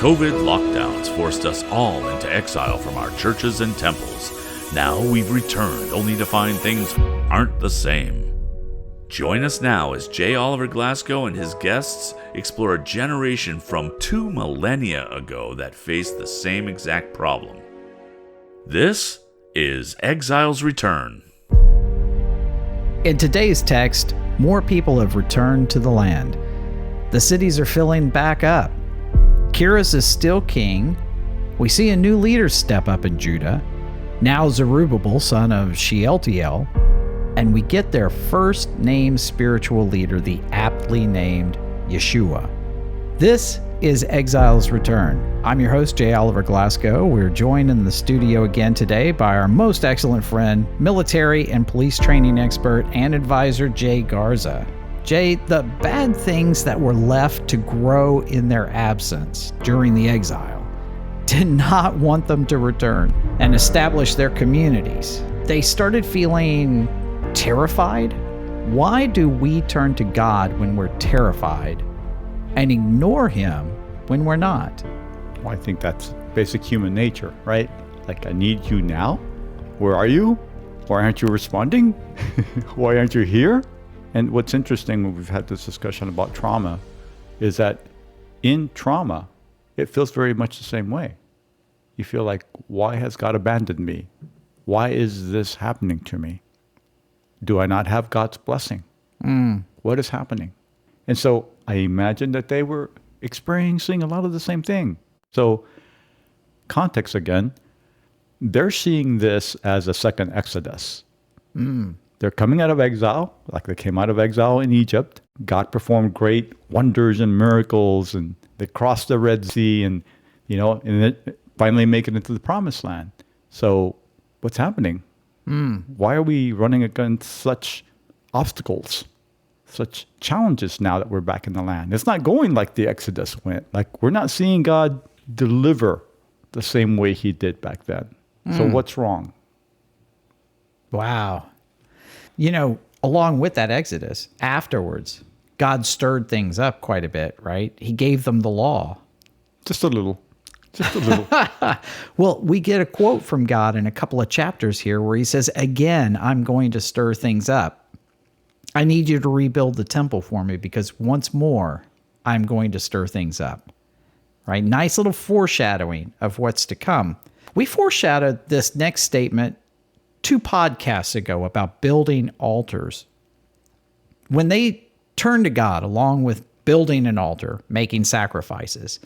COVID lockdowns forced us all into exile from our churches and temples. Now we've returned only to find things aren't the same. Join us now as J. Oliver Glasgow and his guests explore a generation from 2 millennia ago that faced the same exact problem. This is Exile's Return. In today's text, more people have returned to the land. The cities are filling back up. Kyrus is still king. We see a new leader step up in Judah, now Zerubbabel, son of Shealtiel, and we get their first named spiritual leader, the aptly named Yeshua. This is Exile's Return. I'm your host, J. Oliver Glasgow. We're joined in the studio again today by our most excellent friend, military and police training expert and advisor, Jay Garza. Jay, the bad things that were left to grow in their absence during the exile did not want them to return and establish their communities. They started feeling terrified. Why do we turn to God when we're terrified and ignore Him when we're not? Well, I think that's basic human nature, right? Like, I need you now. Where are you? Why aren't you responding? Why aren't you here? And what's interesting when we've had this discussion about trauma is that in trauma, it feels very much the same way. You feel like, why has God abandoned me? Why is this happening to me? Do I not have God's blessing? What is happening? And so I imagine that they were experiencing a lot of the same thing. So context again, they're seeing this as a second Exodus. They're coming out of exile, like they came out of exile in Egypt. God performed great wonders and miracles, and they crossed the Red Sea, and and then finally make it into the Promised Land. So what's happening? Why are we running against such obstacles, such challenges now that we're back in the land? It's not going like the Exodus went. Like, we're not seeing God deliver the same way He did back then. So what's wrong? Wow. Along with that Exodus, afterwards, God stirred things up quite a bit, right? He gave them the law. Just a little. Just a little. Well, we get a quote from God in a couple of chapters here where He says, again, I'm going to stir things up. I need you to rebuild the temple for me because once more, I'm going to stir things up. Right? Nice little foreshadowing of what's to come. We foreshadowed this next statement 2 podcasts ago about building altars. When they turned to God along with building an altar, making sacrifices,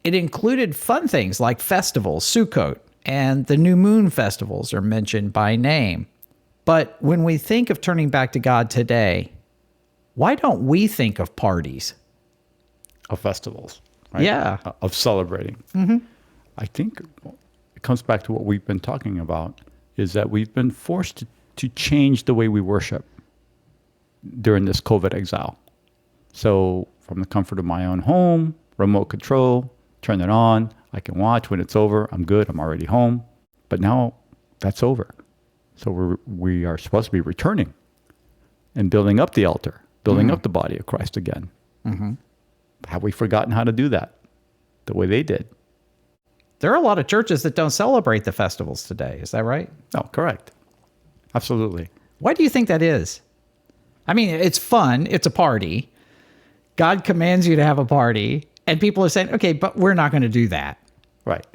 it included fun things like festivals, Sukkot, and the new moon festivals are mentioned by name. But when we think of turning back to God today, why don't we think of parties? Of festivals, right? Yeah. Of celebrating. I think it comes back to what we've been talking about, is that we've been forced to change the way we worship during this COVID exile. So from the comfort of my own home, remote control, turn it on, I can watch. When it's over, I'm good, I'm already home. But now that's over. So we are supposed to be returning and building up the altar, building up the body of Christ again. Have we forgotten how to do that the way they did? There are a lot of churches that don't celebrate the festivals today. Is that right? Oh, correct. Absolutely. Why do you think that is? I mean, it's fun. It's a party. God commands you to have a party. And people are saying, okay, but we're not going to do that. Right.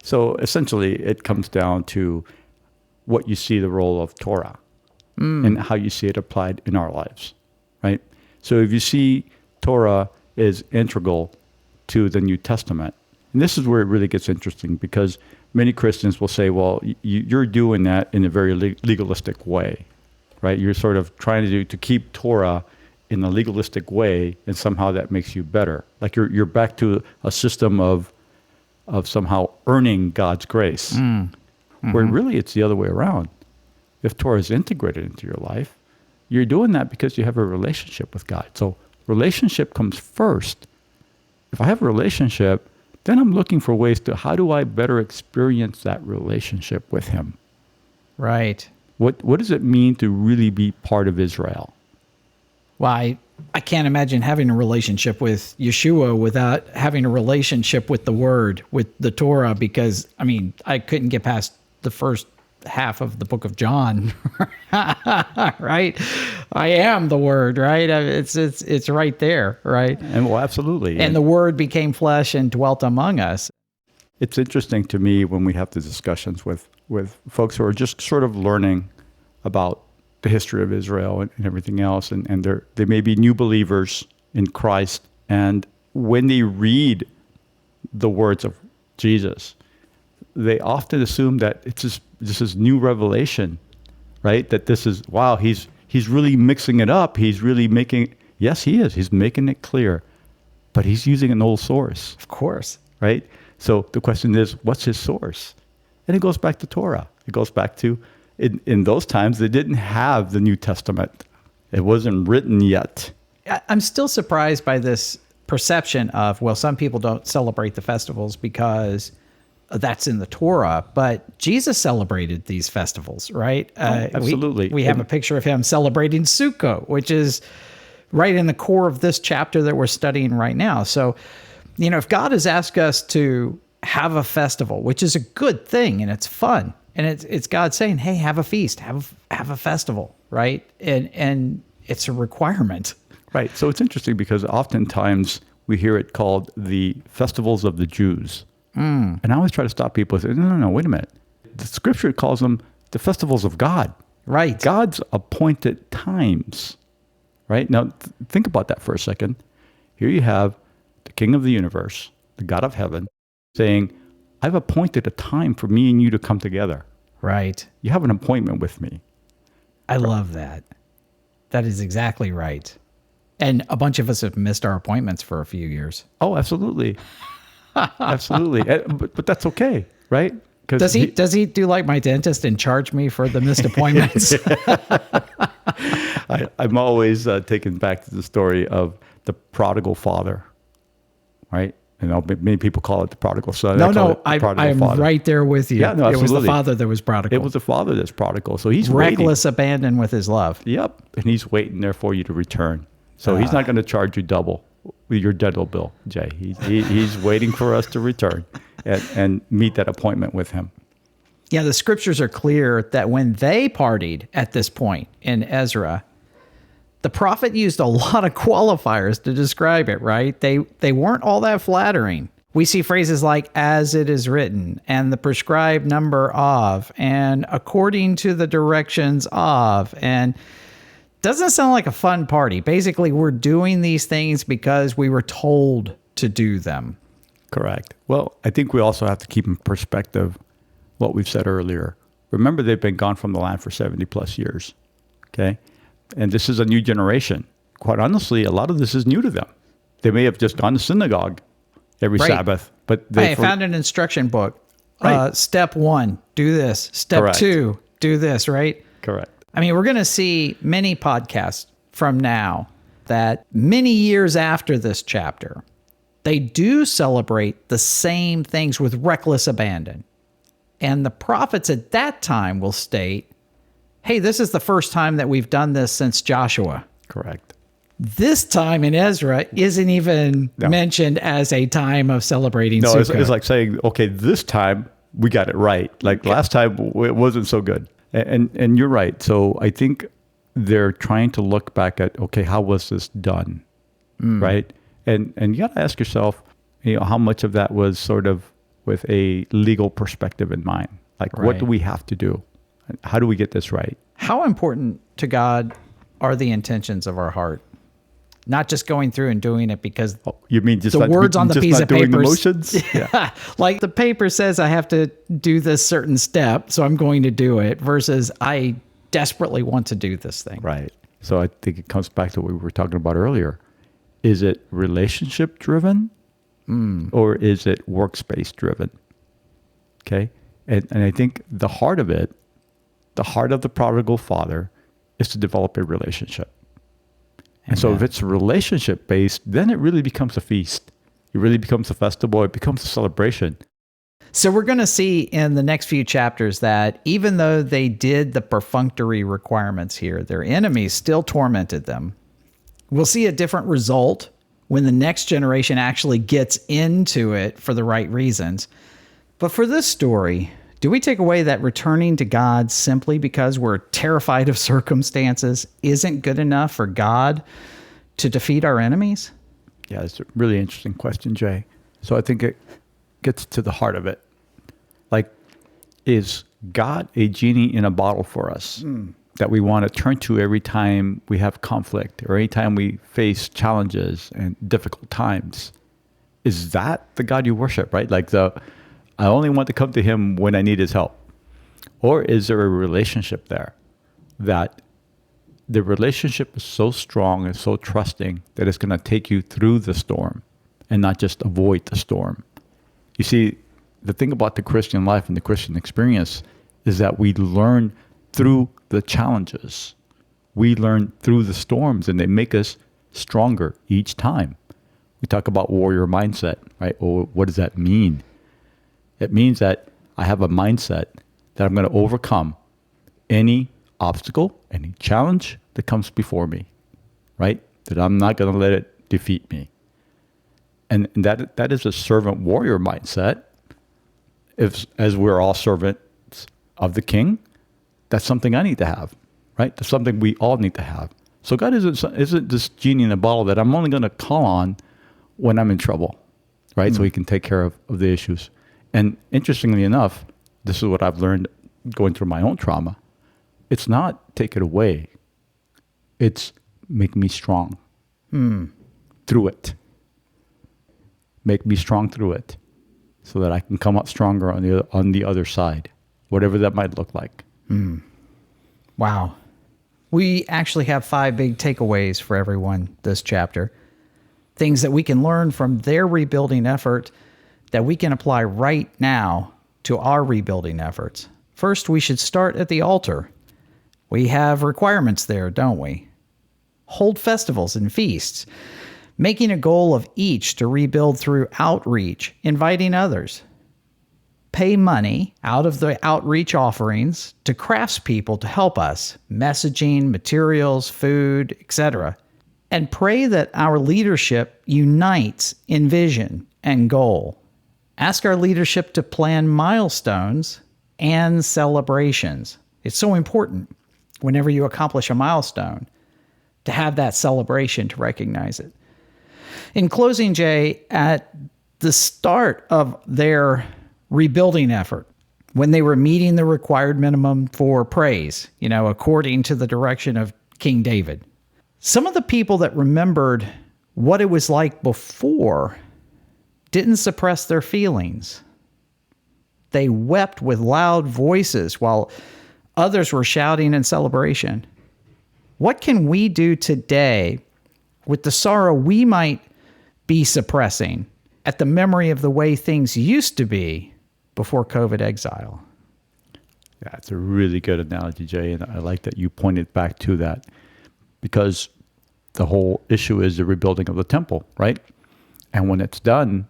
So essentially, it comes down to what you see the role of Torah and how you see it applied in our lives. Right. So if you see Torah is integral to the New Testament, and this is where it really gets interesting, because many Christians will say, well, you're doing that in a very legalistic way, right? You're sort of trying to keep Torah in a legalistic way, and somehow that makes you better. Like you're back to a system of somehow earning God's grace, where really it's the other way around. If Torah is integrated into your life, you're doing that because you have a relationship with God. So relationship comes first. If I have a relationship, then I'm looking for ways to, how do I better experience that relationship with Him? Right. What does it mean to really be part of Israel? Well, I can't imagine having a relationship with Yeshua without having a relationship with the Word, with the Torah, because, I mean, I couldn't get past the first half of the book of John, right? I am the Word, right? It's right there, right? And well, absolutely. And the Word became flesh and dwelt among us. It's interesting to me when we have the discussions with folks who are just sort of learning about the history of Israel and everything else, and they may be new believers in Christ, and when they read the words of Jesus, they often assume that this is new revelation, right? That this is, wow, he's really mixing it up. He's really making, yes, he is. He's making it clear, but he's using an old source. Of course. Right? So the question is, what's his source? And it goes back to Torah. It goes back to, in those times, they didn't have the New Testament. It wasn't written yet. I'm still surprised by this perception of, well, some people don't celebrate the festivals because that's in the Torah, but Jesus celebrated these festivals, right? Absolutely. We have a picture of him celebrating Sukkot, which is right in the core of this chapter that we're studying right now. So, if God has asked us to have a festival, which is a good thing and it's fun, and it's God saying, hey, have a feast, have a festival, right? And it's a requirement. Right. So it's interesting because oftentimes we hear it called the festivals of the Jews. And I always try to stop people and say, no, wait a minute. The scripture calls them the festivals of God. Right. God's appointed times. Right? Now, think about that for a second. Here you have the King of the universe, the God of heaven, saying, I've appointed a time for me and you to come together. Right. You have an appointment with me. I love that. That is exactly right. And a bunch of us have missed our appointments for a few years. Oh, absolutely. Absolutely. But that's okay, right? Does he do like my dentist and charge me for the missed appointments? I'm always taken back to the story of the prodigal father, right? Many people call it the prodigal son. I'm right there with you. Yeah, no, absolutely. It was the father that was prodigal. It was the father that's prodigal. So he's reckless abandon with his love. Yep. And he's waiting there for you to return. So he's not going to charge you double with your dental bill, Jay. He's waiting for us to return and meet that appointment with him. Yeah, the scriptures are clear that when they partied at this point in Ezra, the prophet used a lot of qualifiers to describe it, right? They weren't all that flattering. We see phrases like, as it is written, and the prescribed number of, and according to the directions of, and doesn't sound like a fun party. Basically, we're doing these things because we were told to do them. Correct. Well, I think we also have to keep in perspective what we've said earlier. Remember, they've been gone from the land for 70 plus years. Okay? And this is a new generation. Quite honestly, a lot of this is new to them. They may have just gone to synagogue every Sabbath, but I found an instruction book. Right. Step 1, do this. Step Correct. 2, do this, right? Correct. I mean, we're going to see many podcasts from now that many years after this chapter, they do celebrate the same things with reckless abandon. And the prophets at that time will state, hey, this is the first time that we've done this since Joshua. Correct. This time in Ezra isn't even mentioned as a time of celebrating Sukkot. It's like saying, okay, this time we got it right. Like last time it wasn't so good. And you're right. So I think they're trying to look back at, okay, how was this done? Right? And you got to ask yourself, how much of that was sort of with a legal perspective in mind? Like, what do we have to do? How do we get this right? How important to God are the intentions of our heart? Not just going through and doing it because you mean just the words on the piece of paper. The motions? Yeah. Like the paper says I have to do this certain step, so I'm going to do it, versus I desperately want to do this thing. Right. So I think it comes back to what we were talking about earlier. Is it relationship driven or is it workspace driven? Okay. And I think the heart of it, the heart of the prodigal father, is to develop a relationship. And so if it's relationship based, then it really becomes a feast. It really becomes a festival. It becomes a celebration. So we're going to see in the next few chapters that even though they did the perfunctory requirements here, their enemies still tormented them We'll see a different result when the next generation actually gets into it for the right reasons. But for this story, do we take away that returning to God simply because we're terrified of circumstances isn't good enough for God to defeat our enemies? Yeah, it's a really interesting question, Jay. So I think it gets to the heart of it. Like, is God a genie in a bottle for us that we want to turn to every time we have conflict or anytime we face challenges and difficult times? Is that the God you worship, right? Like I only want to come to him when I need his help. Or is there a relationship there that the relationship is so strong and so trusting that it's going to take you through the storm and not just avoid the storm? You see, the thing about the Christian life and the Christian experience is that we learn through the challenges. We learn through the storms, and they make us stronger each time. We talk about warrior mindset, right? Well, what does that mean? It means that I have a mindset that I'm going to overcome any obstacle, any challenge that comes before me, right? That I'm not going to let it defeat me. And that is a servant warrior mindset. As we're all servants of the King, that's something I need to have, right? That's something we all need to have. So God isn't this genie in a bottle that I'm only going to call on when I'm in trouble, right? So he can take care of the issues. And interestingly enough, this is what I've learned going through my own trauma. It's not take it away. It's make me strong through it. Make me strong through it so that I can come up stronger on the other side, whatever that might look like. Wow. We actually have 5 big takeaways for everyone this chapter. Things that we can learn from their rebuilding effort that we can apply right now to our rebuilding efforts. First, we should start at the altar. We have requirements there, don't we? Hold festivals and feasts, making a goal of each to rebuild through outreach, inviting others. Pay money out of the outreach offerings to craftspeople to help us, messaging, materials, food, etc. And pray that our leadership unites in vision and goal. Ask our leadership to plan milestones and celebrations. It's so important whenever you accomplish a milestone to have that celebration to recognize it. In closing, Jay, at the start of their rebuilding effort, when they were meeting the required minimum for praise, according to the direction of King David, some of the people that remembered what it was like before didn't suppress their feelings. They wept with loud voices while others were shouting in celebration. What can we do today with the sorrow we might be suppressing at the memory of the way things used to be before COVID exile? Yeah, it's a really good analogy, Jay, and I like that you pointed back to that because the whole issue is the rebuilding of the temple, right? And when it's done,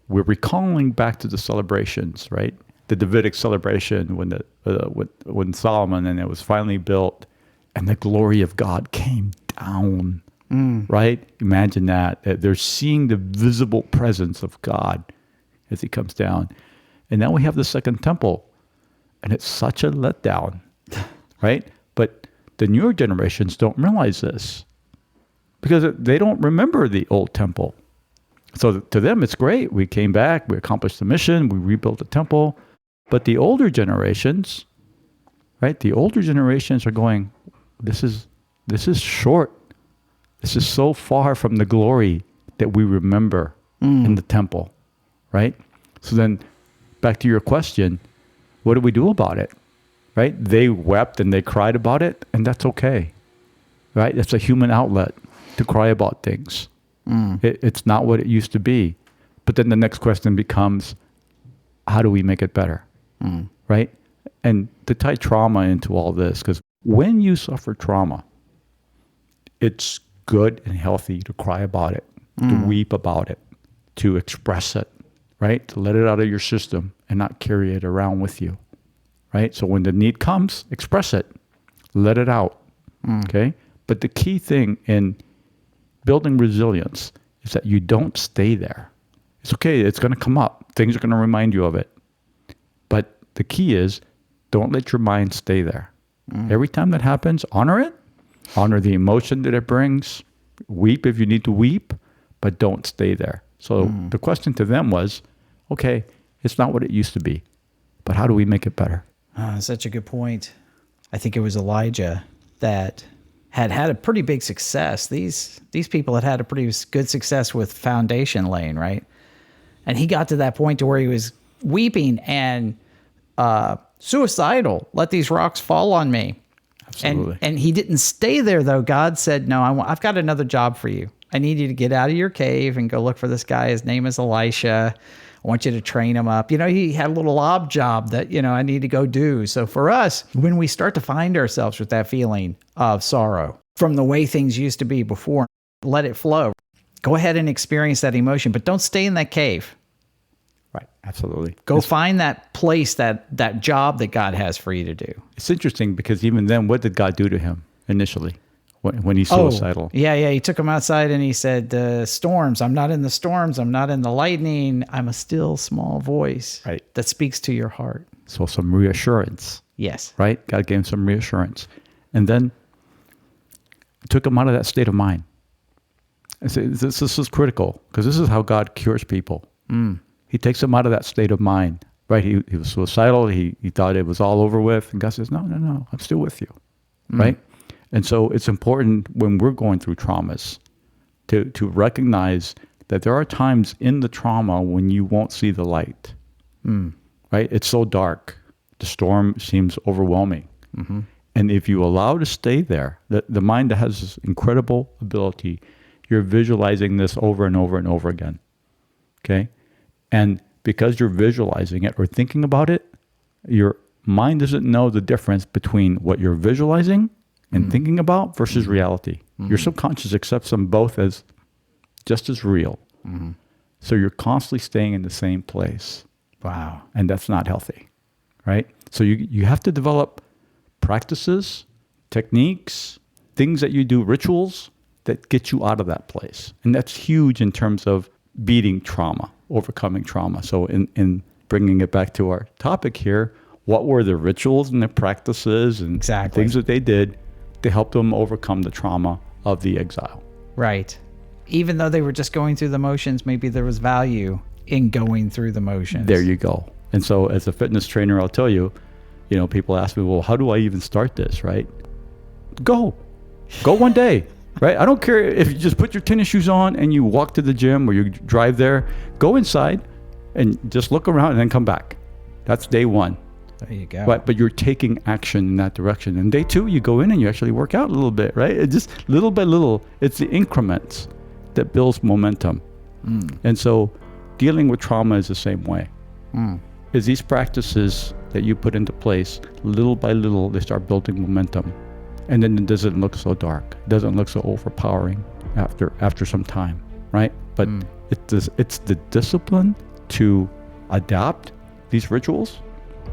we're recalling back to the celebrations, right? The Davidic celebration when Solomon and it was finally built, and the glory of God came down, right? Imagine that they're seeing the visible presence of God as he comes down. And now we have the second temple, and it's such a letdown, right? But the newer generations don't realize this because they don't remember the old temple. So to them, it's great. We came back, we accomplished the mission, we rebuilt the temple. But the older generations, right? The older generations are going, this is short. This is so far from the glory that we remember in the temple, right? So then back to your question, what do we do about it, right? They wept and they cried about it, and that's okay, right? It's a human outlet to cry about things. It's not what it used to be. But then the next question becomes, how do we make it better, right? And to tie trauma into all this, because when you suffer trauma, it's good and healthy to cry about it, to weep about it, to express it, right? To let it out of your system and not carry it around with you, right? So when the need comes, express it, let it out, okay? But the key thing in building resilience is that you don't stay there. It's okay. It's going to come up. Things are going to remind you of it. But the key is don't let your mind stay there. Every time that happens, honor it. Honor the emotion that it brings. Weep if you need to weep, but don't stay there. So the question to them was, okay, it's not what it used to be, but how do we make it better? Such a good point. I think it was Elijah that had a pretty big success. These people had a pretty good success with foundation laying, right? And he got to that point to where he was weeping and suicidal. Let these rocks fall on me. Absolutely. And he didn't stay there, though. God said, no, I've got another job for you. I need you to get out of your cave and go look for this guy. His name is Elisha. I want you to train him up. He had a little odd job that, I need to go do. So for us, when we start to find ourselves with that feeling of sorrow from the way things used to be before, let it flow. Go ahead and experience that emotion, but don't stay in that cave. Right. Absolutely. Go find that place, that job that God has for you to do. It's interesting because even then, what did God do to him initially when he's suicidal? Yeah. He took him outside and he said, storms, I'm not in the storms. I'm not in the lightning. I'm a still small voice that speaks to your heart. So some reassurance. Yes. Right? God gave him some reassurance. And then took him out of that state of mind. I say, this is critical because this is how God cures people. He takes him out of that state of mind, right? He was suicidal. He thought it was all over with. And God says, no, I'm still with you, right? And so it's important when we're going through traumas to recognize that there are times in the trauma when you won't see the light, right? It's so dark. The storm seems overwhelming. And if you allow to stay there, the mind that has this incredible ability, you're visualizing this over and over and over again, okay? And because you're visualizing it or thinking about it, your mind doesn't know the difference between what you're visualizing and thinking about versus reality. Your subconscious accepts them both as just as real. So you're constantly staying in the same place. Wow. And that's not healthy, right? So you have to develop practices, techniques, things that you do, rituals that get you out of that place. And that's huge in terms of beating trauma, overcoming trauma. So in bringing it back to our topic here, what were the rituals and the practices and things that they did to help them overcome the trauma of the exile? Right. Even though they were just going through the motions, maybe there was value in going through the motions. There you go. And so as a fitness trainer, I'll tell you, people ask me, well, how do I even start this, right? Go one day. Right? I don't care if you just put your tennis shoes on and you walk to the gym or you drive there. Go inside and just look around and then come back. That's day one. There you go. But you're taking action in that direction. And day two, you go in and you actually work out a little bit, right? It just little by little. It's the increments that builds momentum. And so dealing with trauma is the same way. Is these practices that you put into place, little by little, they start building momentum. And then it doesn't look so dark. It doesn't look so overpowering after some time, right? But it's the discipline to adapt these rituals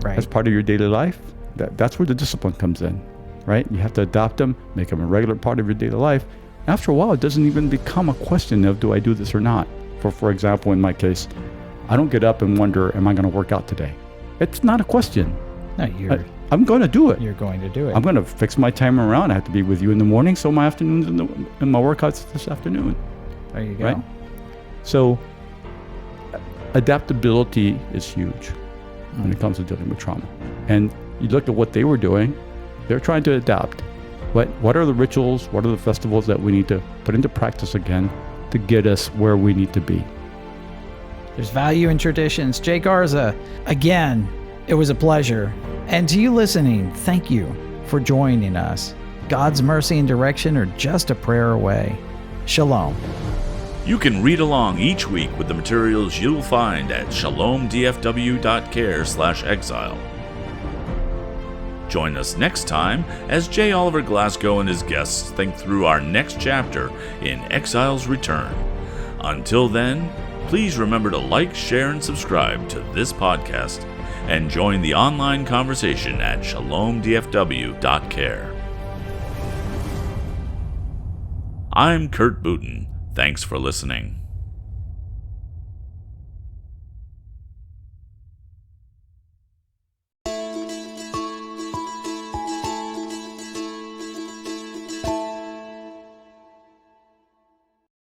as part of your daily life. That's where the discipline comes in, right? You have to adopt them, make them a regular part of your daily life. After a while, it doesn't even become a question of, do I do this or not? For example, in my case, I don't get up and wonder, am I going to work out today? It's not a question. No, I'm going to do it. You're going to do it. I'm going to fix my time around. I have to be with you in the morning, so my afternoons and my workouts this afternoon. There you go. Right? So adaptability is huge when it comes to dealing with trauma. And you look at what they were doing. They're trying to adapt. What are the rituals? What are the festivals that we need to put into practice again to get us where we need to be? There's value in traditions. Jay Garza, again, it was a pleasure. And to you listening, thank you for joining us. God's mercy and direction are just a prayer away. Shalom. You can read along each week with the materials you'll find at shalomdfw.care/exile. Join us next time as J. Oliver Glasgow and his guests think through our next chapter in Exile's Return. Until then, please remember to like, share, and subscribe to this podcast, and join the online conversation at shalomdfw.care. I'm Kurt Booten. Thanks for listening.